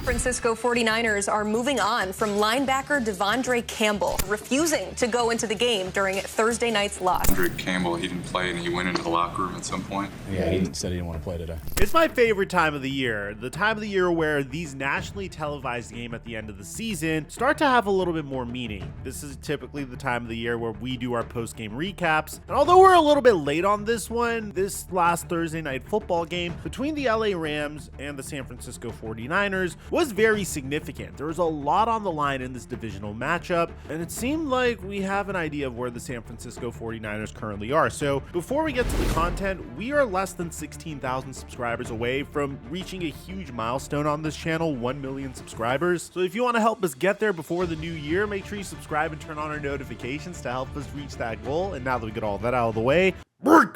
Francisco 49ers are moving on from linebacker DeAndre Campbell, refusing to go into the game during Thursday night's loss. DeAndre Campbell, he didn't play and he went into the locker room at some point. Yeah, he said he didn't want to play today. It's my favorite time of the year where these nationally televised games at the end of the season start to have a little bit more meaning. This is typically the time of the year where we do our post-game recaps. And although we're a little bit late on this one, this last Thursday night football game between the LA Rams and the San Francisco 49ers was very significant. There was a lot on the line in this divisional matchup, and it seemed like we have an idea of where the San Francisco 49ers currently are. So before we get to the content, we are less than 16,000 subscribers away from reaching a huge milestone on this channel, 1 million subscribers. So if you want to help us get there before the new year, make sure you subscribe and turn on our notifications to help us reach that goal. And now that we get all that out of the way, break!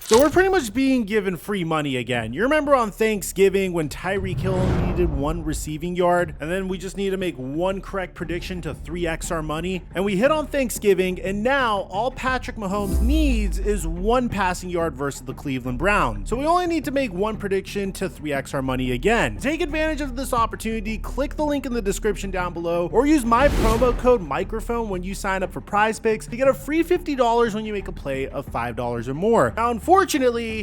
So we're pretty much being given free money again. You remember on Thanksgiving when Tyreek Hill needed 1 receiving yard, and then we just need to make 1 correct prediction to 3x our money, and we hit on Thanksgiving, and now all Patrick Mahomes needs is 1 passing yard versus the Cleveland Browns. So we only need to make 1 prediction to 3x our money again. To take advantage of this opportunity, click the link in the description down below, or use my promo code Mikerophone when you sign up for Prize Picks to get a free $50 when you make a play of $5 or more. Now, unfortunately,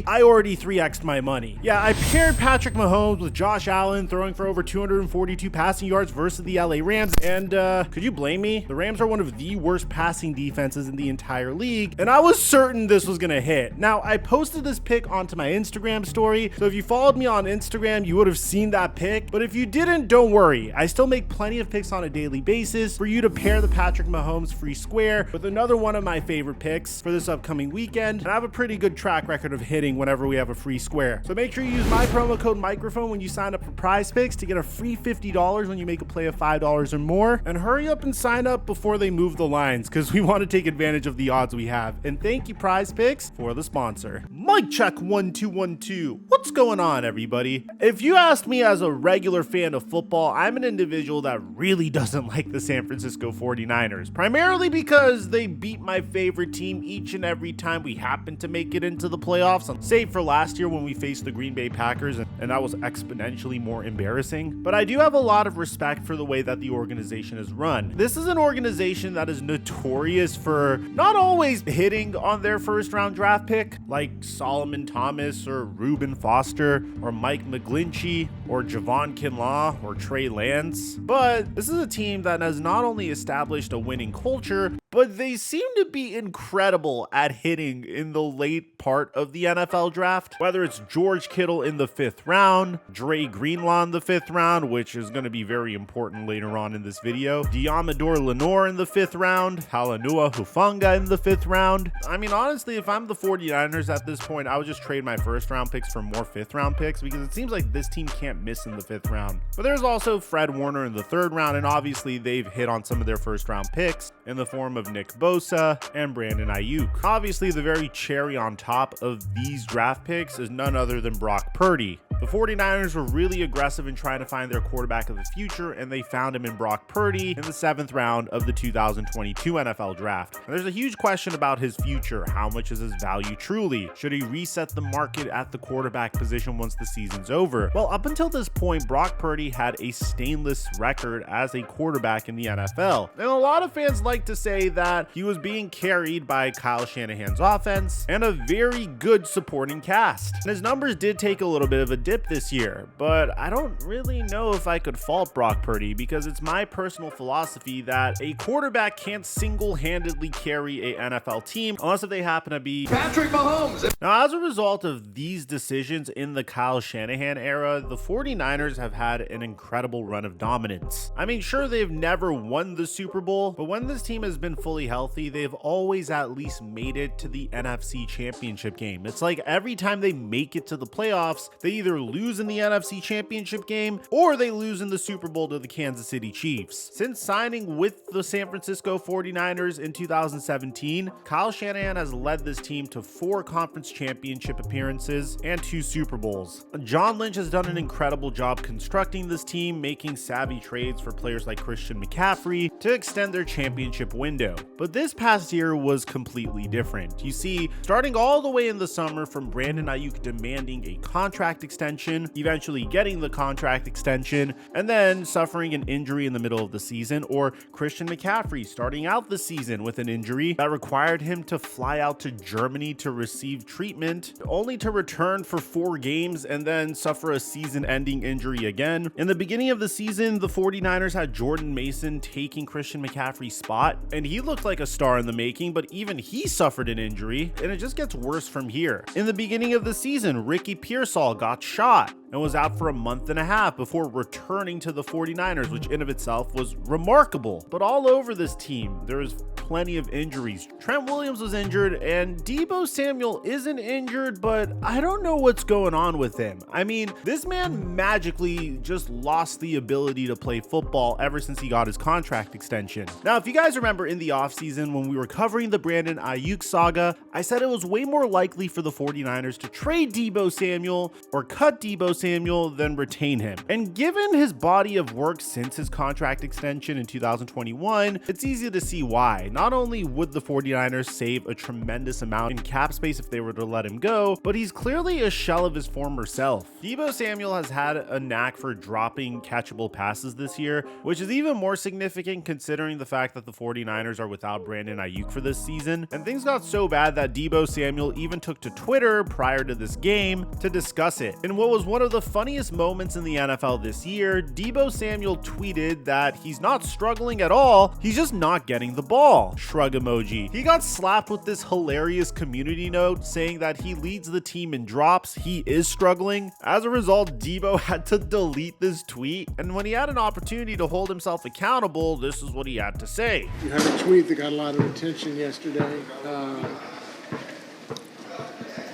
I already 3x'd my money. Yeah, I paired Patrick Mahomes with Josh Allen throwing for over 242 passing yards versus the LA Rams, and could you blame me? The Rams are one of the worst passing defenses in the entire league, and I was certain this was gonna hit. Now, I posted this pick onto my Instagram story, so if you followed me on Instagram, you would have seen that pick, but if you didn't, don't worry. I still make plenty of picks on a daily basis for you to pair the Patrick Mahomes free square with another one of my favorite picks for this upcoming weekend, and I have a pretty good track record of hitting whenever we have a free square. So make sure you use my promo code Mikerophone when you sign up for Prize Picks to get a free $50 when you make a play of $5 or more, and hurry up and sign up before they move the lines because we want to take advantage of the odds we have. And thank you, Prize Picks, for the sponsor. Mic check 1 2 1 2. What's going on, everybody? If you asked me as a regular fan of football, I'm an individual that really doesn't like the San Francisco 49ers, primarily because they beat my favorite team each and every time we happen to make it into the playoffs, save for last year when we faced the Green Bay Packers, and that was exponentially more embarrassing. But I do have a lot of respect for the way that the organization is run. This is an organization that is notorious for not always hitting on their first round draft pick, like Solomon Thomas or Reuben Foster or Mike McGlinchey or Javon Kinlaw or Trey Lance. But this is a team that has not only established a winning culture, but they seem to be incredible at hitting in the late part of the NFL draft. Whether it's George Kittle in the 5th round, Dre Greenlaw in the 5th round, which is going to be very important later on in this video, Diamador Lenore in the 5th round, Halanua Hufanga in the 5th round. I mean, honestly, if I'm the 49ers at this point, I would just trade my 1st round picks for more 5th round picks because it seems like this team can't miss in the 5th round. But there's also Fred Warner in the 3rd round, and obviously they've hit on some of their 1st round picks in the form of Nick Bosa and Brandon Ayuk. Obviously, the very cherry on top of these draft picks is none other than Brock Purdy. The 49ers were really aggressive in trying to find their quarterback of the future, and they found him in Brock Purdy in the 7th round of the 2022 NFL draft. And there's a huge question about his future. How much is his value truly? Should he reset the market at the quarterback position once the season's over? Well, up until this point, Brock Purdy had a stainless record as a quarterback in the NFL. And a lot of fans like to say that he was being carried by Kyle Shanahan's offense and a very good supporting cast. And his numbers did take a little bit of a dip this year, but I don't really know if I could fault Brock Purdy because it's my personal philosophy that a quarterback can't single-handedly carry a NFL team unless if they happen to be Patrick Mahomes. Now, as a result of these decisions in the Kyle Shanahan era, the 49ers have had an incredible run of dominance. I mean, sure, they've never won the Super Bowl, but when this team has been fully healthy, they've always at least made it to the NFC Championship game. It's like every time they make it to the playoffs, they either lose in the NFC Championship game or they lose in the Super Bowl to the Kansas City Chiefs. Since signing with the San Francisco 49ers in 2017, Kyle Shanahan has led this team to 4 conference championship appearances and 2 Super Bowls. John Lynch has done an incredible job constructing this team, making savvy trades for players like Christian McCaffrey to extend their championship window. But this past year was completely different. You see, starting all the way in the summer from Brandon Ayuk demanding a contract extension, eventually getting the contract extension, and then suffering an injury in the middle of the season, or Christian McCaffrey starting out the season with an injury that required him to fly out to Germany to receive treatment, only to return for 4 games and then suffer a season-ending injury again. In the beginning of the season, the 49ers had Jordan Mason taking Christian McCaffrey's spot, and he looked like a star in the making, but even he suffered an injury, and it just gets worse from here. In the beginning of the season, Ricky Pearsall got shot and was out for a month and a half before returning to the 49ers, which in of itself was remarkable. But all over this team, there is plenty of injuries. Trent Williams was injured, and Deebo Samuel isn't injured, but I don't know what's going on with him. I mean, this man magically just lost the ability to play football ever since he got his contract extension. Now, if you guys remember in the offseason when we were covering the Brandon Ayuk saga, I said it was way more likely for the 49ers to trade Deebo Samuel or cut Deebo Samuel than retain him. And given his body of work since his contract extension in 2021, it's easy to see why. Not only would the 49ers save a tremendous amount in cap space if they were to let him go, but he's clearly a shell of his former self. Deebo Samuel has had a knack for dropping catchable passes this year, which is even more significant considering the fact that the 49ers are without Brandon Ayuk for this season. And things got so bad that Deebo Samuel even took to Twitter prior to this game to discuss it. In what was one of the funniest moments in the NFL this year, Deebo Samuel tweeted that he's not struggling at all, he's just not getting the ball. Shrug emoji. He got slapped with this hilarious community note saying that he leads the team in drops, he is struggling. As a result, Deebo had to delete this tweet, and when he had an opportunity to hold himself accountable, this is what he had to say. You have a tweet that got a lot of attention yesterday.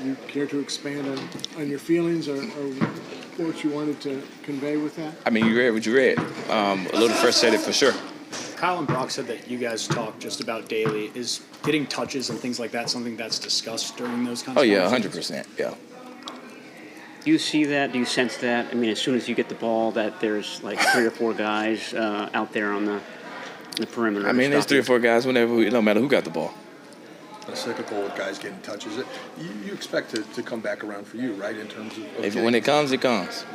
You care to expand on your feelings or what you wanted to convey with that? I mean, you read what you read. A little frustrated for sure. Kyle and Brock said that you guys talk just about daily. Is getting touches and things like that something that's discussed during those kinds of conversations? 100%, yeah. Do you see that? Do you sense that? I mean, as soon as you get the ball, that there's like 3 or 4 guys out there on the perimeter. I mean, there's 3 or 4 guys whenever, it don't matter who got the ball. It's cyclical with guys getting touches. You expect it to come back around for you, right, in terms of When it comes, it comes.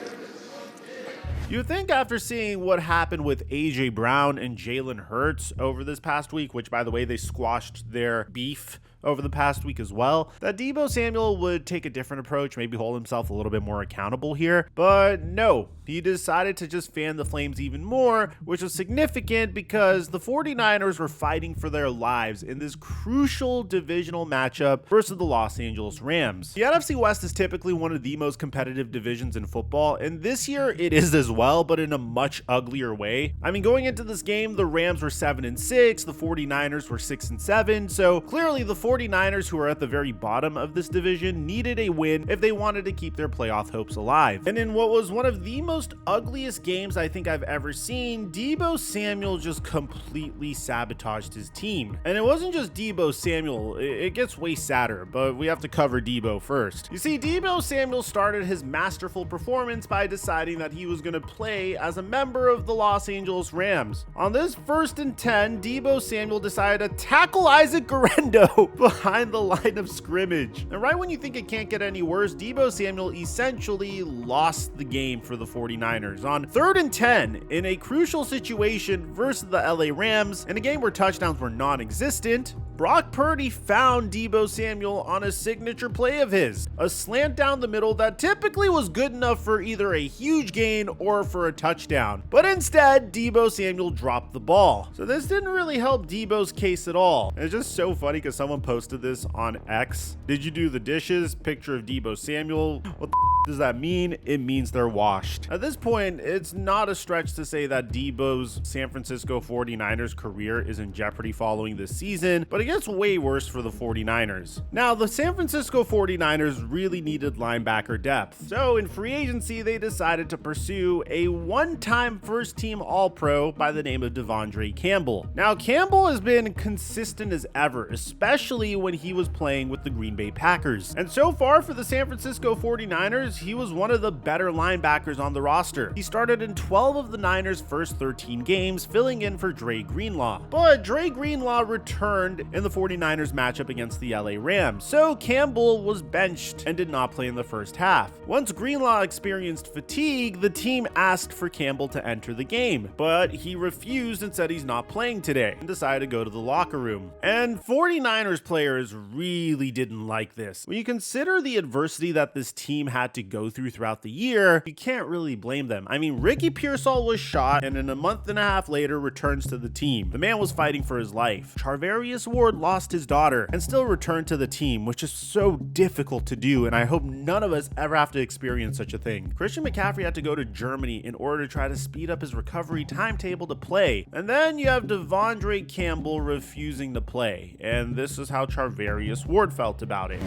You would think after seeing what happened with A.J. Brown and Jalen Hurts over this past week, which, by the way, they squashed their beef over the past week as well, that Deebo Samuel would take a different approach, maybe hold himself a little bit more accountable here. But no, he decided to just fan the flames even more, which was significant because the 49ers were fighting for their lives in this crucial divisional matchup versus the Los Angeles Rams. The NFC West is typically one of the most competitive divisions in football, and this year it is as well, but in a much uglier way. I mean, going into this game, the Rams were 7-6, the 49ers were 6-7, so clearly the 49ers, who are at the very bottom of this division, needed a win if they wanted to keep their playoff hopes alive. And in what was one of the most ugliest games I think I've ever seen, Deebo Samuel just completely sabotaged his team. And it wasn't just Deebo Samuel, it gets way sadder, but we have to cover Deebo first. You see, Deebo Samuel started his masterful performance by deciding that he was going to play as a member of the Los Angeles Rams. On this 1st and 10, Deebo Samuel decided to tackle Isaac Guerrero behind the line of scrimmage. And right when you think it can't get any worse, Deebo Samuel essentially lost the game for the 49ers on 3rd and 10 in a crucial situation versus the LA Rams in a game where touchdowns were non-existent. Brock Purdy found Deebo Samuel on a signature play of his, a slant down the middle that typically was good enough for either a huge gain or for a touchdown. But instead, Deebo Samuel dropped the ball. So this didn't really help Deebo's case at all. And it's just so funny because someone posted this on X. Did you do the dishes? Picture of Deebo Samuel. What the does that mean? It means they're washed. At this point, it's not a stretch to say that Deebo's San Francisco 49ers career is in jeopardy following this season, but it gets way worse for the 49ers. Now, the San Francisco 49ers really needed linebacker depth, so in free agency, they decided to pursue a one-time first-team All-Pro by the name of DeAndre Campbell. Now, Campbell has been consistent as ever, especially when he was playing with the Green Bay Packers. And so far for the San Francisco 49ers, he was one of the better linebackers on the roster. He started in 12 of the Niners' first 13 games, filling in for Dre Greenlaw. But Dre Greenlaw returned in the 49ers matchup against the LA Rams, so Campbell was benched and did not play in the first half. Once Greenlaw experienced fatigue, the team asked for Campbell to enter the game, but he refused and said he's not playing today and decided to go to the locker room. And 49ers players really didn't like this. When you consider the adversity that this team had to go through throughout the year, you can't really blame them. I mean, Ricky Pearsall was shot and in a month and a half later returns to the team. The man was fighting for his life. Charvarius Ward lost his daughter and still returned to the team, which is so difficult to do, and I hope none of us ever have to experience such a thing. Christian McCaffrey had to go to Germany in order to try to speed up his recovery timetable to play. And then you have De'Vondre Campbell refusing to play, and this is how Charvarius Ward felt about it.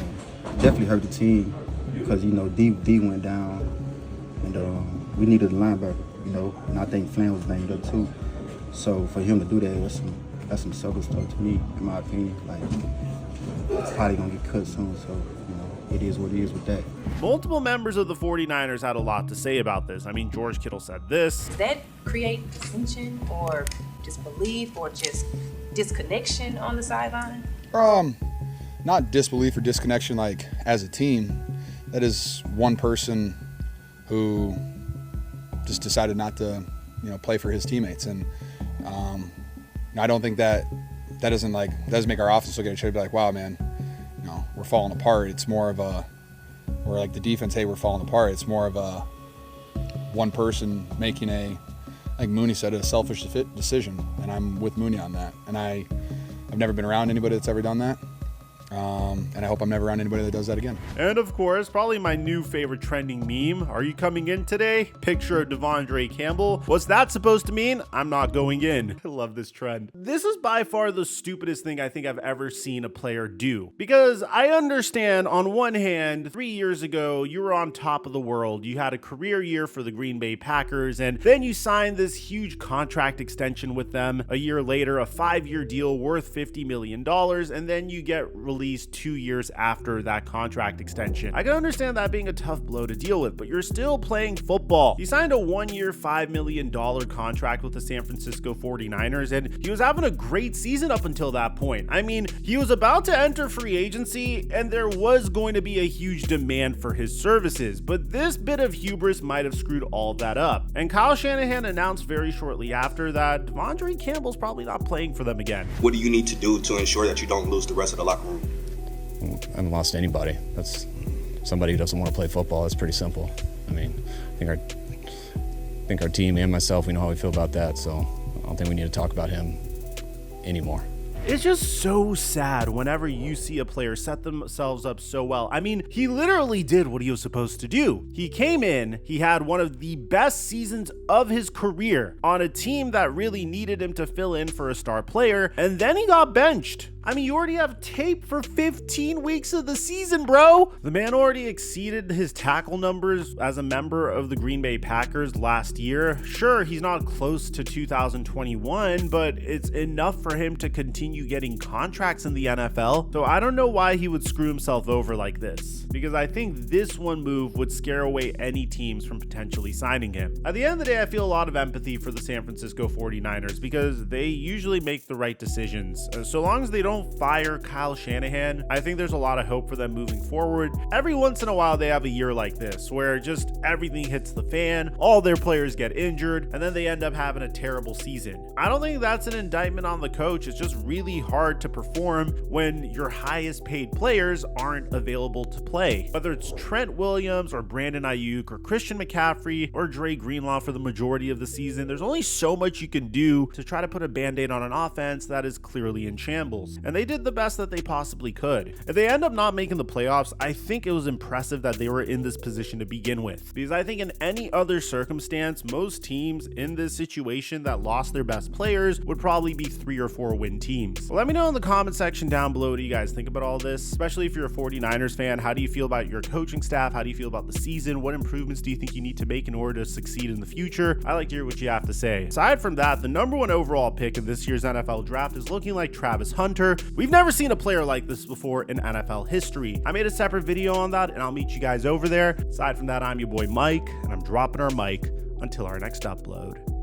Definitely hurt the team because, D went down, and we needed a linebacker, and I think Flan was banged up too. So for him to do that, that's some selfish stuff to me, in my opinion. Like, it's probably gonna get cut soon, so it is what it is with that. Multiple members of the 49ers had a lot to say about this. I mean, George Kittle said this. Does that create dissension or disbelief or just disconnection on the sideline? Not disbelief or disconnection like as a team. That is one person who just decided not to, play for his teammates. And I don't think that doesn't make our offense look at each other and be like, wow, man, we're falling apart. It's more of or like the defense, hey, we're falling apart. It's more of a one person making like Mooney said, a selfish decision. And I'm with Mooney on that. And I've never been around anybody that's ever done that. And I hope I'm never around anybody that does that again. And of course, probably my new favorite trending meme. Are you coming in today? Picture of De'Vondre Campbell. What's that supposed to mean? I'm not going in. I love this trend. This is by far the stupidest thing I think I've ever seen a player do. Because I understand on one hand, 3 years ago, you were on top of the world. You had a career year for the Green Bay Packers, and then you signed this huge contract extension with them. A year later, a 5-year deal worth $50 million, and then you get released 2 years after that contract extension. I can understand that being a tough blow to deal with, but you're still playing football. He signed a 1-year, $5 million contract with the San Francisco 49ers, and he was having a great season up until that point. I mean, he was about to enter free agency, and there was going to be a huge demand for his services, but this bit of hubris might have screwed all of that up. And Kyle Shanahan announced very shortly after that De'Vondre Campbell's probably not playing for them again. What do you need to do to ensure that you don't lose the rest of the locker room? I haven't lost anybody. That's somebody who doesn't want to play football. It's pretty simple. I mean, I think our team and myself, we know how we feel about that, so I don't think we need to talk about him anymore. It's just so sad whenever you see a player set themselves up so well. I mean, he literally did what he was supposed to do. He came in, he had one of the best seasons of his career on a team that really needed him to fill in for a star player, and then he got benched. I mean, you already have tape for 15 weeks of the season, bro. The man already exceeded his tackle numbers as a member of the Green Bay Packers last year. Sure, he's not close to 2021, but it's enough for him to continue getting contracts in the NFL. So I don't know why he would screw himself over like this, because I think this one move would scare away any teams from potentially signing him. At the end of the day, I feel a lot of empathy for the San Francisco 49ers because they usually make the right decisions. So long as they don't fire Kyle Shanahan, I think there's a lot of hope for them moving forward. Every once in a while, they have a year like this where just everything hits the fan, all their players get injured, and then they end up having a terrible season. I don't think that's an indictment on the coach. It's just really hard to perform when your highest paid players aren't available to play. Whether it's Trent Williams or Brandon Ayuk or Christian McCaffrey or Dre Greenlaw for the majority of the season, there's only so much you can do to try to put a band-aid on an offense that is clearly in shambles. and they did the best that they possibly could. If they end up not making the playoffs, I think it was impressive that they were in this position to begin with, because I think in any other circumstance, most teams in this situation that lost their best players would probably be 3 or 4 win teams. Well, let me know in the comment section down below what do you guys think about all this, especially if you're a 49ers fan. How do you feel about your coaching staff? How do you feel about the season? What improvements do you think you need to make in order to succeed in the future? I like to hear what you have to say. Aside from that, the number 1 overall pick in this year's NFL draft is looking like Travis Hunter. We've never seen a player like this before in NFL history. I made a separate video on that, and I'll meet you guys over there. Aside from that, I'm your boy Mike, and I'm dropping our mic until our next upload.